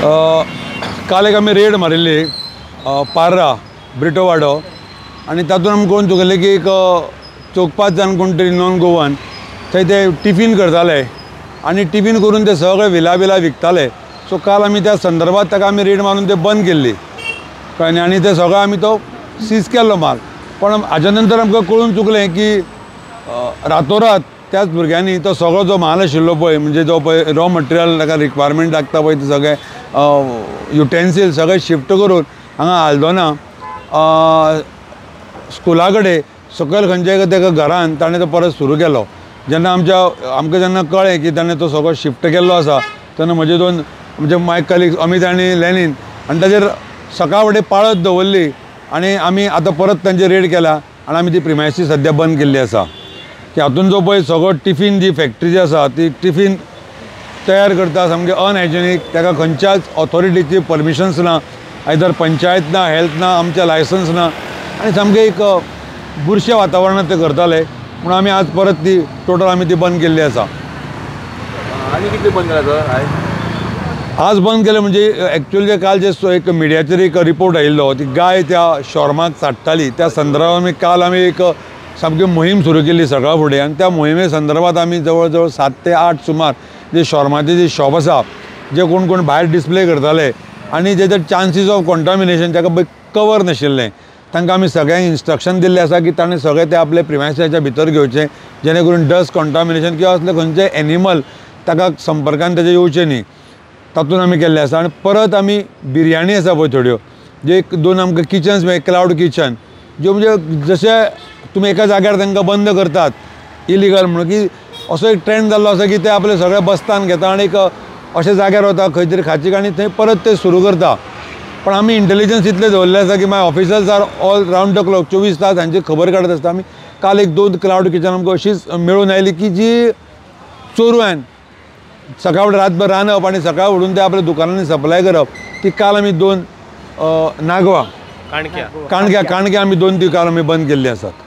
काल एक आमी रेड मारिल्ली पार्रा ब्रिटोवाडो आनी तातूंत आमी कळून चुकलें की एक 4-5 जाण कोण तरी नॉन गोवन थंय ते टिफीन करताले आनी टिफीन करून ते सगळे विला विकताले. सो काल आमी त्या संदर्भात ताका आमी रेड मारून ते बंद केल्ली कळ्ळें आनी ते सगळो आमी तो सीज केल्लो माल. पण हाच्या नंतर आमकां कळून चुकलें की रातोरात त्याच भुरग्यांनी तो सगळो जो म्हाल आशिल्लो पळय म्हणजे जो पळय रॉ मटेरियल ताका रिक्वायरमेंट लागता पळय ते सगळे युटेन्सील सगळे शिफ्ट करून हांगा आल्दोना स्कुला कडेन सकयल खंयच्या ताका घरान ताणें तो परत सुरू केलो. जेन्ना आमकां जेन्ना कळ्ळें की ताणें तो सगळो शिफ्ट केल्लो आसा तेन्ना म्हजे दोन म्हणजे माय कलिग्स अमित आनी लेनीन आनी ताचेर सकाळ फुडें पाळत दवरली आनी आमी आतां परत तांचेर रेड केला आनी आमी ती प्रिमायसीस सद्या बंद केल्ली आसा. की हातून जो पळय सगळो टिफीन जी फॅक्टरी जी आसा ती टिफीन तयार करता सामकें अनहायजेनीक, ताका खंयच्याच ऑथॉरिटीची परमिशन्स ना, आयदर पंचायत ना, हेल्थ ना, आमचे लायसन्स ना आनी सामकें एक बुरशें वातावरणांत ते करताले. पूण आमी आज परत ती टोटल आमी ती बंद केल्ली आसा. आनी कितले बंद केला आज बंद केलें म्हणजे एक्चुअली काल जे एक मिडियाचेर एक रिपोर्ट आयिल्लो ती गाय त्या शॉर्माक चाडटाली त्या संदर्भात काल आमी एक सामकी मोहीम सुरू केल्ली सकाळ फुडें आनी त्या मोहिमे संदर्भात आमी जवळ जवळ 7 ते 8 सुमार जे शॉर्माचे जे शॉप आसा जे कोण भायर डिस्प्ले करताले आनी जेचे चान्सीस ऑफ कॉन्टामिनेशन ताका कवर नाशिल्लें तांकां आमी सगळ्यांक इन्स्ट्रक्शन दिल्लें आसा की ताणें सगळें ते आपले प्रिमायसाच्या भितर घेवचें जेणे करून डस्ट कॉन्टामिनेशन किंवा असले खंयचे एनिमल ताका संपर्कान तेजे येवचे न्ही तातूंत आमी केल्लें आसा. आनी परत आमी बिरयाणी आसा पळय थोड्यो जे 2 आमकां किचन्स मेळ्ळे क्लाउड किचन ज्यो म्हणजे जशे तुमी एका जाग्यार तांकां बंद करतात इलिगल म्हणून की असो एक ट्रेंड जाल्लो आसा की ते आपले सगळे बस्तान घेता आनी एक अशे जाग्यार वता खंय तरी खाचीक आनी थंय परत ते सुरू करता. पण आमी इंटेलिजन्स इतले दवरले आसा की my officers are all round the clock 24 तास हांची खबर काडत आसता. आमी काल एक 2 क्लाउड किचन आमकां अशीच मेळून आयली की जी चोरवान सकाळ फुडें रातभर रांदप आनी सकाळ उठून ते आपल्या दुकानांनी सप्लाय करप ती काल आमी 2 नागवा काणक्या आमी 2 ती काल आमी बंद केल्ली आसात.